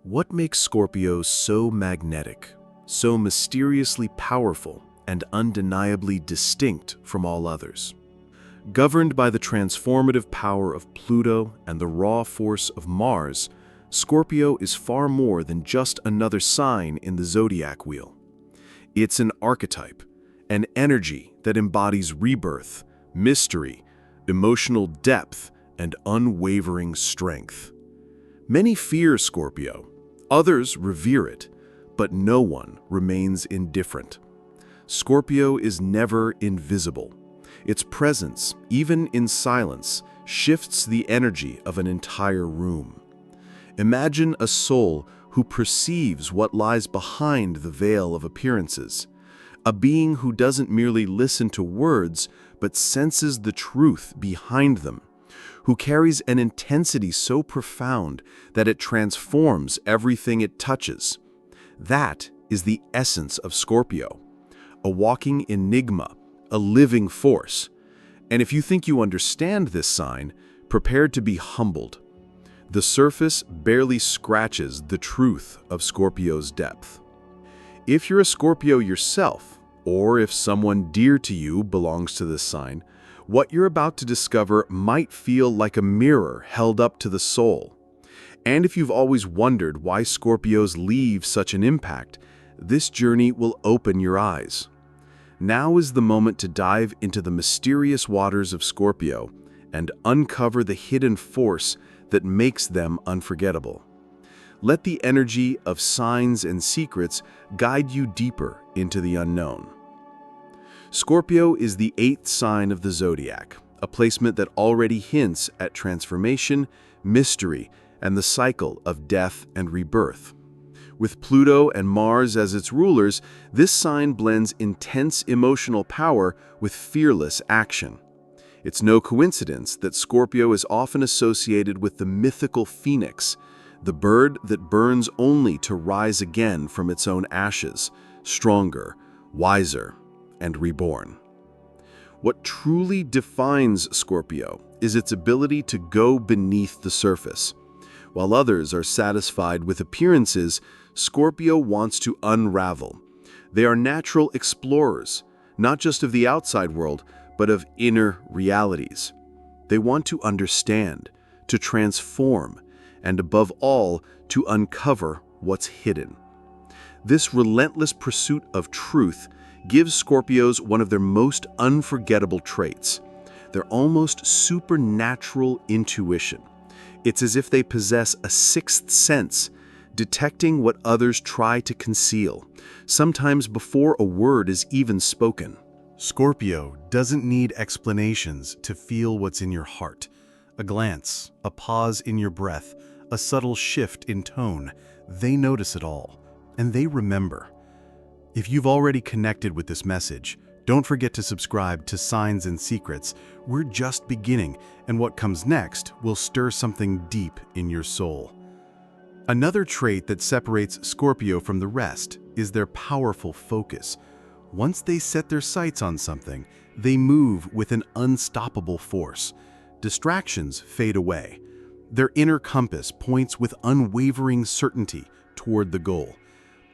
What makes Scorpios so magnetic, so mysteriously powerful, and undeniably distinct from all others? Governed by the transformative power of Pluto and the raw force of Mars, Scorpio is far more than just another sign in the zodiac wheel. It's an archetype, an energy that embodies rebirth, mystery, emotional depth, and unwavering strength. Many fear Scorpio, others revere it, but no one remains indifferent. Scorpio is never invisible. Its presence, even in silence, shifts the energy of an entire room. Imagine a soul who perceives what lies behind the veil of appearances, a being who doesn't merely listen to words, but senses the truth behind them, who carries an intensity so profound that it transforms everything it touches. That is the essence of Scorpio, a walking enigma, a living force. And if you think you understand this sign, prepare to be humbled. The surface barely scratches the truth of Scorpio's depth. If you're a Scorpio yourself, or if someone dear to you belongs to this sign, what you're about to discover might feel like a mirror held up to the soul. And if you've always wondered why Scorpios leave such an impact, this journey will open your eyes. Now is the moment to dive into the mysterious waters of Scorpio and uncover the hidden force that makes them unforgettable. Let the energy of signs and secrets guide you deeper into the unknown. Scorpio is the 8th sign of the zodiac, a placement that already hints at transformation, mystery, and the cycle of death and rebirth. With Pluto and Mars as its rulers, this sign blends intense emotional power with fearless action. It's no coincidence that Scorpio is often associated with the mythical phoenix, the bird that burns only to rise again from its own ashes, stronger, wiser, and reborn. What truly defines Scorpio is its ability to go beneath the surface. While others are satisfied with appearances, Scorpio wants to unravel. They are natural explorers, not just of the outside world, but of inner realities. They want to understand, to transform, and above all, to uncover what's hidden. This relentless pursuit of truth gives Scorpios one of their most unforgettable traits, their almost supernatural intuition. It's as if they possess a sixth sense, detecting what others try to conceal, sometimes before a word is even spoken. Scorpio doesn't need explanations to feel what's in your heart. A glance, a pause in your breath, a subtle shift in tone, they notice it all, and they remember. If you've already connected with this message, don't forget to subscribe to Signs and Secrets. We're just beginning, and what comes next will stir something deep in your soul. Another trait that separates Scorpio from the rest is their powerful focus. Once they set their sights on something, they move with an unstoppable force. Distractions fade away. Their inner compass points with unwavering certainty toward the goal.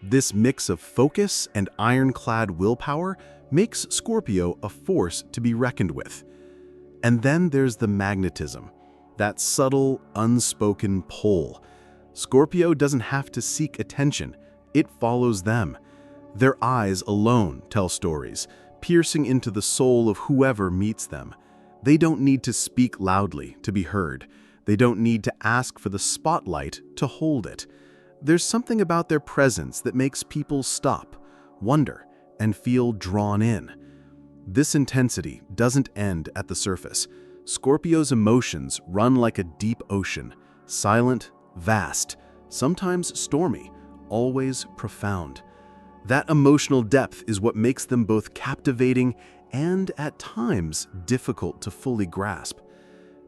This mix of focus and ironclad willpower makes Scorpio a force to be reckoned with. And then there's the magnetism, that subtle, unspoken pull. Scorpio doesn't have to seek attention, it follows them. Their eyes alone tell stories, piercing into the soul of whoever meets them. They don't need to speak loudly to be heard. They don't need to ask for the spotlight to hold it. There's something about their presence that makes people stop, wonder, and feel drawn in. This intensity doesn't end at the surface. Scorpio's emotions run like a deep ocean, silent, vast, sometimes stormy, always profound. That emotional depth is what makes them both captivating and, at times, difficult to fully grasp.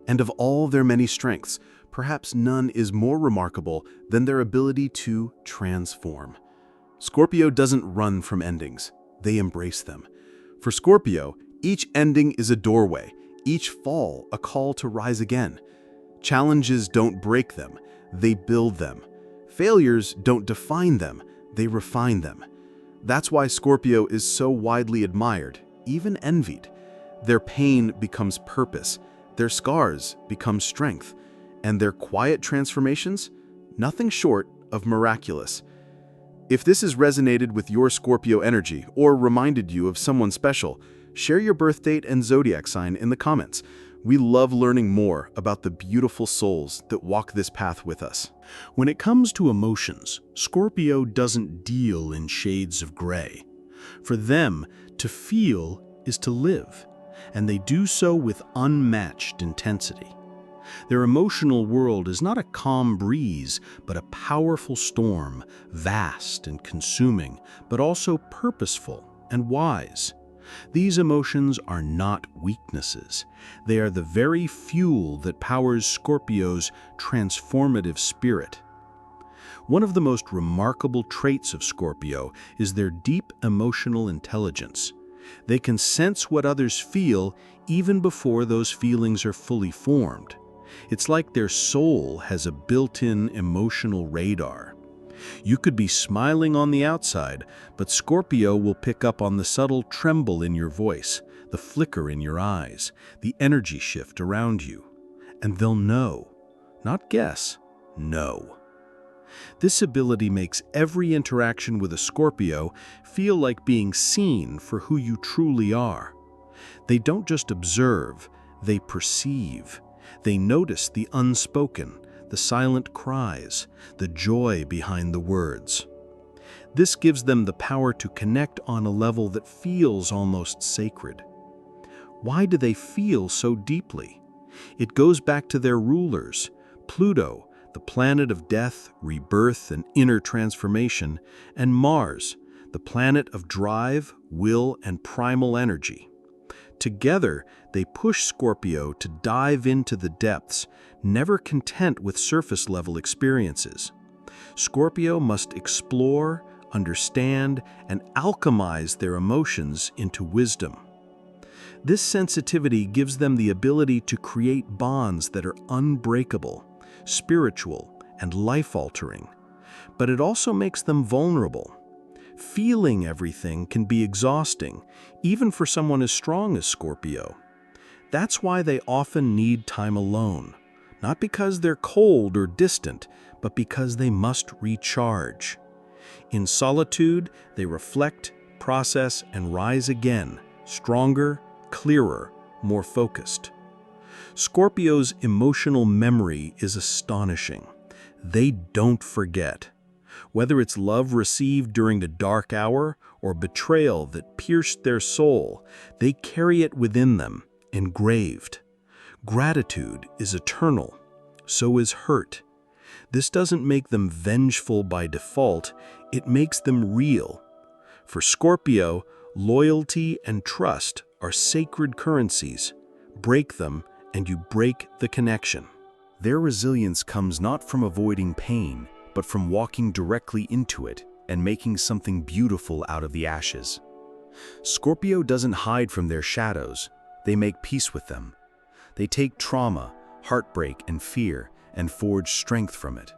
And of all their many strengths, perhaps none is more remarkable than their ability to transform. Scorpio doesn't run from endings, they embrace them. For Scorpio, each ending is a doorway, each fall a call to rise again. Challenges don't break them, they build them. Failures don't define them, they refine them. That's why Scorpio is so widely admired, even envied. Their pain becomes purpose, their scars become strength, and their quiet transformations, nothing short of miraculous. If this has resonated with your Scorpio energy or reminded you of someone special, share your birth date and zodiac sign in the comments. We love learning more about the beautiful souls that walk this path with us. When it comes to emotions, Scorpio doesn't deal in shades of gray. For them, to feel is to live, and they do so with unmatched intensity. Their emotional world is not a calm breeze, but a powerful storm, vast and consuming, but also purposeful and wise. These emotions are not weaknesses. They are the very fuel that powers Scorpio's transformative spirit. One of the most remarkable traits of Scorpio is their deep emotional intelligence. They can sense what others feel even before those feelings are fully formed. It's like their soul has a built-in emotional radar. You could be smiling on the outside, but Scorpio will pick up on the subtle tremble in your voice, the flicker in your eyes, the energy shift around you. And they'll know, not guess, know. This ability makes every interaction with a Scorpio feel like being seen for who you truly are. They don't just observe, they perceive. They notice the unspoken, the silent cries, the joy behind the words. This gives them the power to connect on a level that feels almost sacred. Why do they feel so deeply? It goes back to their rulers, Pluto, the planet of death, rebirth, and inner transformation, and Mars, the planet of drive, will, and primal energy. Together, they push Scorpio to dive into the depths, never content with surface-level experiences. Scorpio must explore, understand, and alchemize their emotions into wisdom. This sensitivity gives them the ability to create bonds that are unbreakable, spiritual, and life-altering. But it also makes them vulnerable. Feeling everything can be exhausting, even for someone as strong as Scorpio. That's why they often need time alone, not because they're cold or distant, but because they must recharge. In solitude, they reflect, process, and rise again, stronger, clearer, more focused. Scorpio's emotional memory is astonishing. They don't forget. Whether it's love received during the dark hour or betrayal that pierced their soul, they carry it within them, engraved. Gratitude is eternal, so is hurt. This doesn't make them vengeful by default, it makes them real. For Scorpio, loyalty and trust are sacred currencies. Break them, and you break the connection. Their resilience comes not from avoiding pain, but from walking directly into it and making something beautiful out of the ashes. Scorpio doesn't hide from their shadows, they make peace with them. They take trauma, heartbreak, and fear and forge strength from it.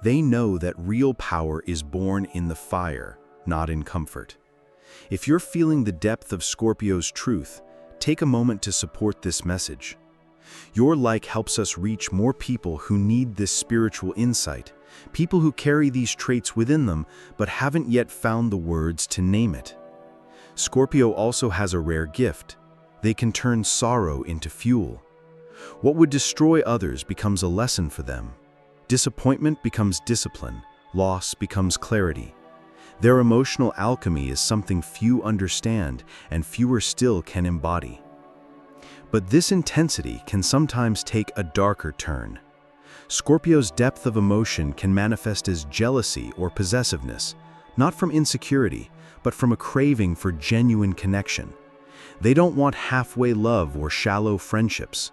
They know that real power is born in the fire, not in comfort. If you're feeling the depth of Scorpio's truth, take a moment to support this message. Your like helps us reach more people who need this spiritual insight, people who carry these traits within them but haven't yet found the words to name it. Scorpio also has a rare gift. They can turn sorrow into fuel. What would destroy others becomes a lesson for them. Disappointment becomes discipline, loss becomes clarity. Their emotional alchemy is something few understand and fewer still can embody. But this intensity can sometimes take a darker turn. Scorpio's depth of emotion can manifest as jealousy or possessiveness, not from insecurity, but from a craving for genuine connection. They don't want halfway love or shallow friendships.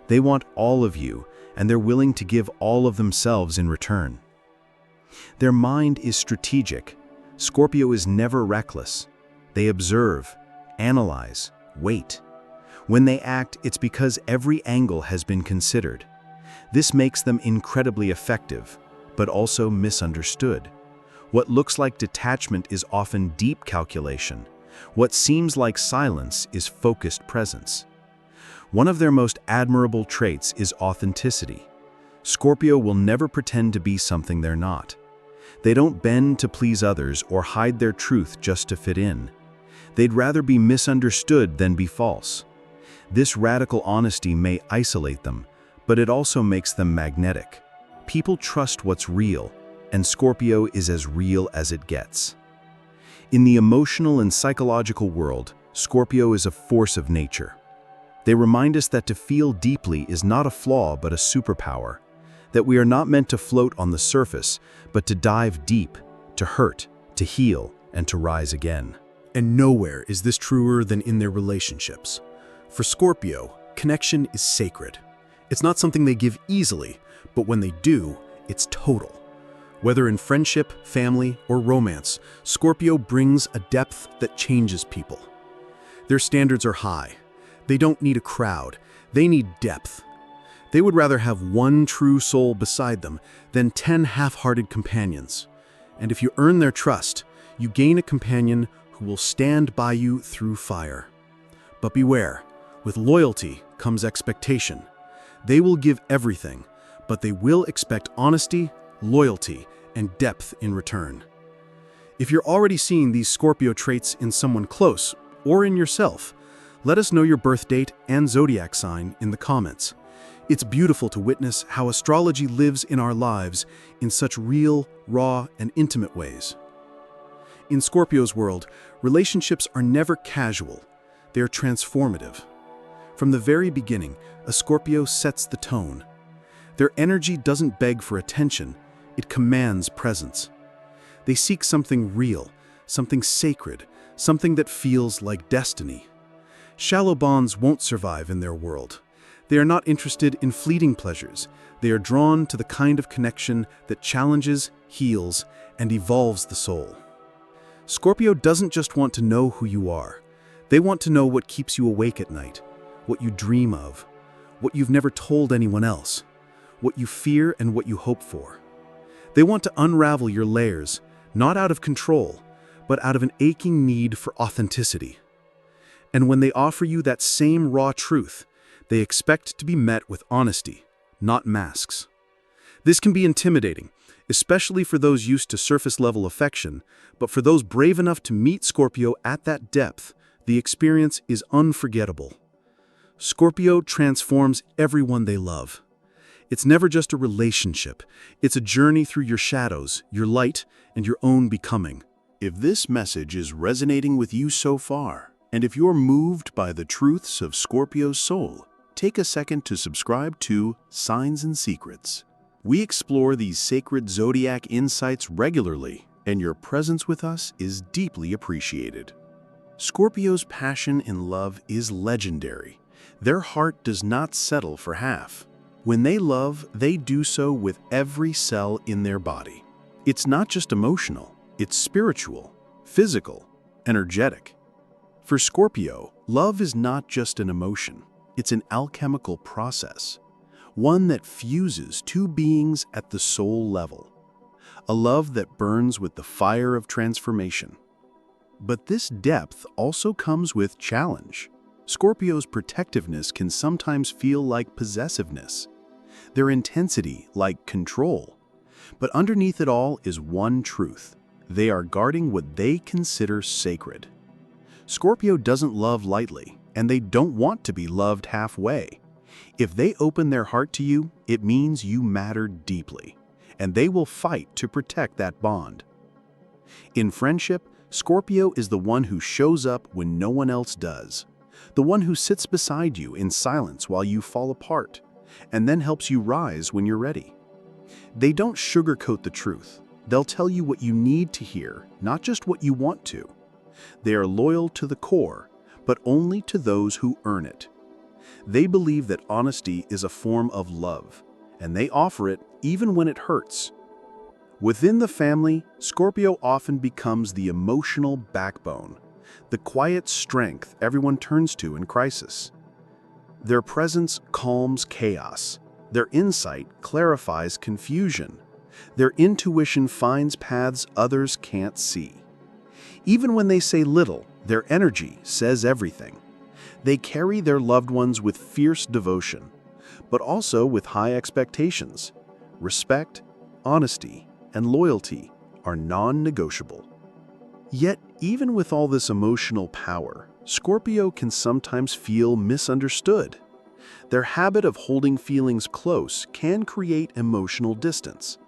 They want all of you, and they're willing to give all of themselves in return. Their mind is strategic. Scorpio is never reckless. They observe, analyze, wait. When they act, it's because every angle has been considered. This makes them incredibly effective, but also misunderstood. What looks like detachment is often deep calculation. What seems like silence is focused presence. One of their most admirable traits is authenticity. Scorpio will never pretend to be something they're not. They don't bend to please others or hide their truth just to fit in. They'd rather be misunderstood than be false. This radical honesty may isolate them, but it also makes them magnetic. People trust what's real, and Scorpio is as real as it gets. In the emotional and psychological world, Scorpio is a force of nature. They remind us that to feel deeply is not a flaw but a superpower, that we are not meant to float on the surface, but to dive deep, to hurt, to heal, and to rise again. And nowhere is this truer than in their relationships. For Scorpio, connection is sacred. It's not something they give easily, but when they do, it's total. Whether in friendship, family, or romance, Scorpio brings a depth that changes people. Their standards are high. They don't need a crowd. They need depth. They would rather have one true soul beside them than 10 half-hearted companions. And if you earn their trust, you gain a companion who will stand by you through fire. But beware, with loyalty comes expectation. They will give everything, but they will expect honesty, loyalty, and depth in return. If you're already seeing these Scorpio traits in someone close or in yourself, let us know your birth date and zodiac sign in the comments. It's beautiful to witness how astrology lives in our lives in such real, raw, and intimate ways. In Scorpio's world, relationships are never casual. They are transformative. From the very beginning, a Scorpio sets the tone. Their energy doesn't beg for attention, it commands presence. They seek something real, something sacred, something that feels like destiny. Shallow bonds won't survive in their world. They are not interested in fleeting pleasures. They are drawn to the kind of connection that challenges, heals, and evolves the soul. Scorpio doesn't just want to know who you are. They want to know what keeps you awake at night, what you dream of, what you've never told anyone else, what you fear and what you hope for. They want to unravel your layers, not out of control, but out of an aching need for authenticity. And when they offer you that same raw truth, they expect to be met with honesty, not masks. This can be intimidating, especially for those used to surface-level affection, but for those brave enough to meet Scorpio at that depth, the experience is unforgettable. Scorpio transforms everyone they love. It's never just a relationship. It's a journey through your shadows, your light, and your own becoming. If this message is resonating with you so far, and if you're moved by the truths of Scorpio's soul, take a second to subscribe to Signs and Secrets. We explore these sacred zodiac insights regularly, and your presence with us is deeply appreciated. Scorpio's passion in love is legendary. Their heart does not settle for half. When they love, they do so with every cell in their body. It's not just emotional, it's spiritual, physical, energetic. For Scorpio, love is not just an emotion, it's an alchemical process, one that fuses two beings at the soul level, a love that burns with the fire of transformation. But this depth also comes with challenge. Scorpio's protectiveness can sometimes feel like possessiveness, their intensity like control. But underneath it all is one truth. They are guarding what they consider sacred. Scorpio doesn't love lightly, and they don't want to be loved halfway. If they open their heart to you, it means you matter deeply, and they will fight to protect that bond. In friendship, Scorpio is the one who shows up when no one else does, the one who sits beside you in silence while you fall apart, and then helps you rise when you're ready. They don't sugarcoat the truth. They'll tell you what you need to hear, not just what you want to. They are loyal to the core, but only to those who earn it. They believe that honesty is a form of love, and they offer it even when it hurts. Within the family, Scorpio often becomes the emotional backbone, the quiet strength everyone turns to in crisis. Their presence calms chaos. Their insight clarifies confusion. Their intuition finds paths others can't see. Even when they say little, their energy says everything. They carry their loved ones with fierce devotion, but also with high expectations. Respect, honesty, and loyalty are non-negotiable. Yet, even with all this emotional power, Scorpio can sometimes feel misunderstood. Their habit of holding feelings close can create emotional distance.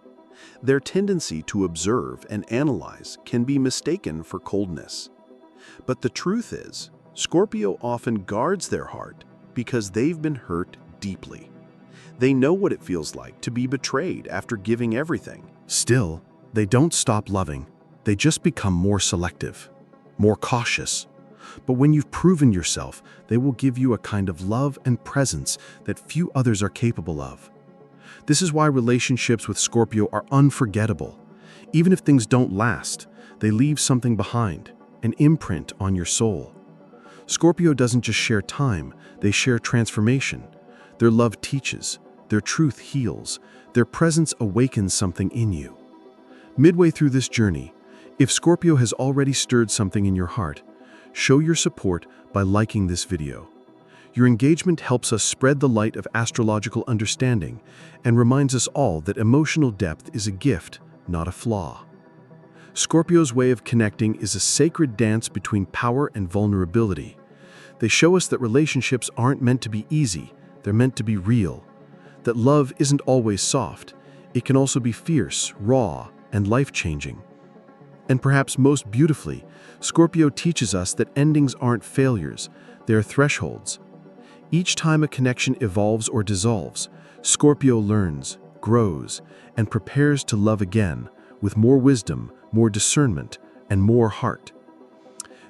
Their tendency to observe and analyze can be mistaken for coldness. But the truth is, Scorpio often guards their heart because they've been hurt deeply. They know what it feels like to be betrayed after giving everything. Still, they don't stop loving. They just become more selective, more cautious. But when you've proven yourself, they will give you a kind of love and presence that few others are capable of. This is why relationships with Scorpio are unforgettable. Even if things don't last, they leave something behind, an imprint on your soul. Scorpio doesn't just share time, they share transformation. Their love teaches, their truth heals, their presence awakens something in you. Midway through this journey, if Scorpio has already stirred something in your heart, show your support by liking this video. Your engagement helps us spread the light of astrological understanding and reminds us all that emotional depth is a gift, not a flaw. Scorpio's way of connecting is a sacred dance between power and vulnerability. They show us that relationships aren't meant to be easy, they're meant to be real. That love isn't always soft, it can also be fierce, raw, and life-changing. And perhaps most beautifully, Scorpio teaches us that endings aren't failures, they are thresholds. Each time a connection evolves or dissolves, Scorpio learns, grows, and prepares to love again with more wisdom, more discernment, and more heart.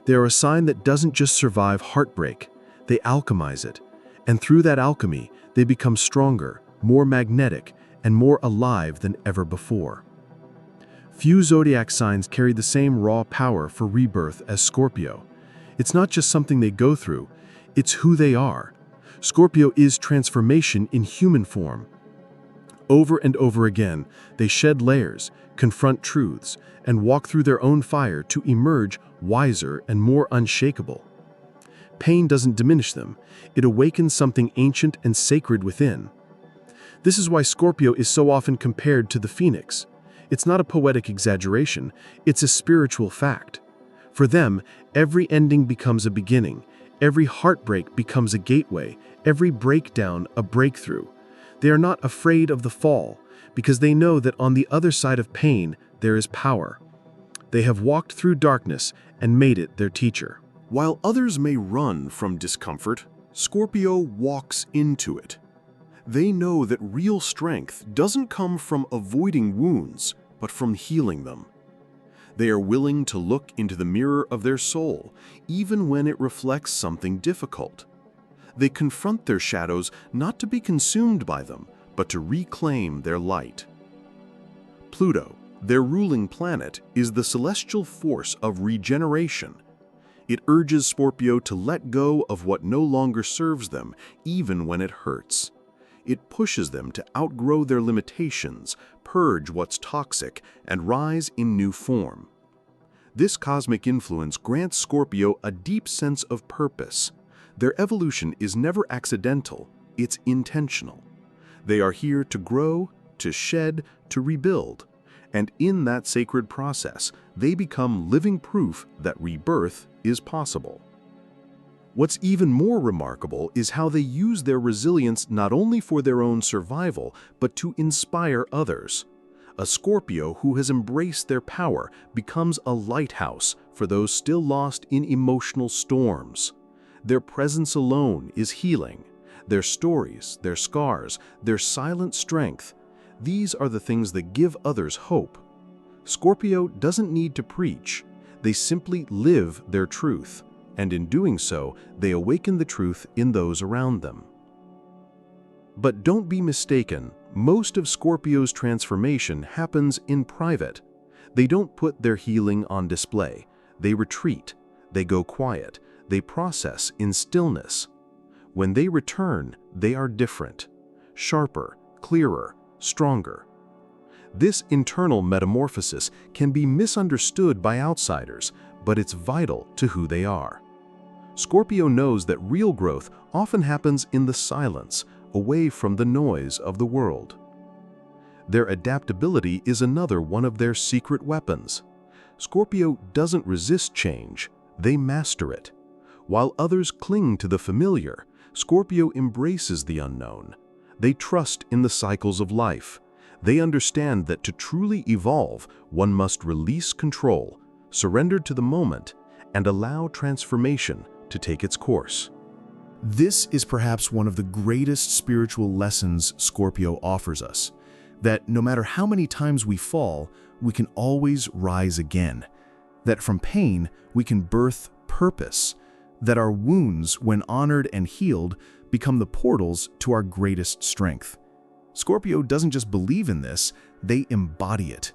They are a sign that doesn't just survive heartbreak, they alchemize it. And through that alchemy, they become stronger, more magnetic, and more alive than ever before. Few zodiac signs carry the same raw power for rebirth as Scorpio. It's not just something they go through, it's who they are. Scorpio is transformation in human form. Over and over again, they shed layers, confront truths, and walk through their own fire to emerge wiser and more unshakable. Pain doesn't diminish them, it awakens something ancient and sacred within. This is why Scorpio is so often compared to the phoenix. It's not a poetic exaggeration, it's a spiritual fact. For them, every ending becomes a beginning, every heartbreak becomes a gateway, every breakdown a breakthrough. They are not afraid of the fall, because they know that on the other side of pain, there is power. They have walked through darkness and made it their teacher. While others may run from discomfort, Scorpio walks into it. They know that real strength doesn't come from avoiding wounds, but from healing them. They are willing to look into the mirror of their soul, even when it reflects something difficult. They confront their shadows not to be consumed by them, but to reclaim their light. Pluto, their ruling planet, is the celestial force of regeneration. It urges Scorpio to let go of what no longer serves them, even when it hurts. It pushes them to outgrow their limitations, purge what's toxic, and rise in new form. This cosmic influence grants Scorpio a deep sense of purpose. Their evolution is never accidental, it's intentional. They are here to grow, to shed, to rebuild. And in that sacred process, they become living proof that rebirth is possible. What's even more remarkable is how they use their resilience not only for their own survival, but to inspire others. A Scorpio who has embraced their power becomes a lighthouse for those still lost in emotional storms. Their presence alone is healing. Their stories, their scars, their silent strength, these are the things that give others hope. Scorpio doesn't need to preach. They simply live their truth. And in doing so, they awaken the truth in those around them. But don't be mistaken, most of Scorpio's transformation happens in private. They don't put their healing on display. They retreat, they go quiet, they process in stillness. When they return, they are different, sharper, clearer, stronger. This internal metamorphosis can be misunderstood by outsiders, but it's vital to who they are. Scorpio knows that real growth often happens in the silence, away from the noise of the world. Their adaptability is another one of their secret weapons. Scorpio doesn't resist change, they master it. While others cling to the familiar, Scorpio embraces the unknown. They trust in the cycles of life. They understand that to truly evolve, one must release control, surrender to the moment, and allow transformation to take its course. This is perhaps one of the greatest spiritual lessons Scorpio offers us, that no matter how many times we fall, we can always rise again, that from pain we can birth purpose, that our wounds, when honored and healed, become the portals to our greatest strength. Scorpio doesn't just believe in this, they embody it.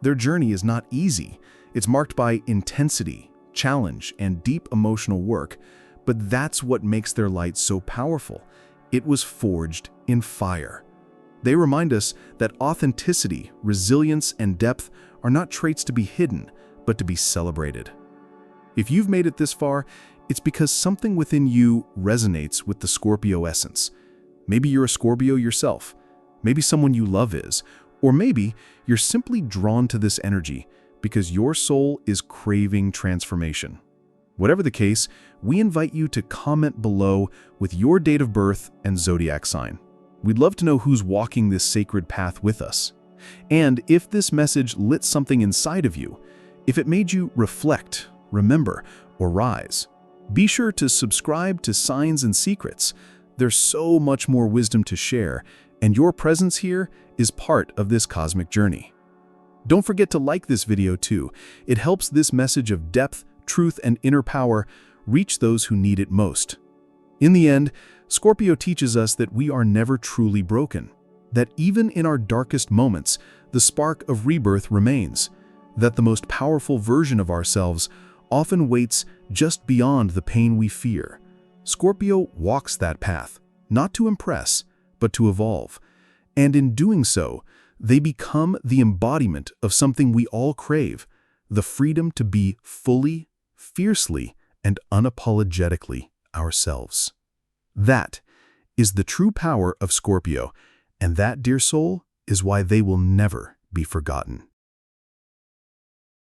Their journey is not easy. It's marked by intensity, challenge, and deep emotional work, but that's what makes their light so powerful. It was forged in fire. They remind us that authenticity, resilience, and depth are not traits to be hidden, but to be celebrated. If you've made it this far, it's because something within you resonates with the Scorpio essence. Maybe you're a Scorpio yourself. Maybe someone you love is. Or maybe you're simply drawn to this energy because your soul is craving transformation. Whatever the case, we invite you to comment below with your date of birth and zodiac sign. We'd love to know who's walking this sacred path with us. And if this message lit something inside of you, if it made you reflect, remember, or rise, be sure to subscribe to Signs and Secrets. There's so much more wisdom to share, and your presence here is part of this cosmic journey. Don't forget to like this video too. It helps this message of depth, truth, and inner power reach those who need it most. In the end, Scorpio teaches us that we are never truly broken, that even in our darkest moments, the spark of rebirth remains, that the most powerful version of ourselves often waits just beyond the pain we fear. Scorpio walks that path, not to impress, but to evolve. And in doing so, they become the embodiment of something we all crave, the freedom to be fully, fiercely, and unapologetically ourselves. That is the true power of Scorpio, and that, dear soul, is why they will never be forgotten.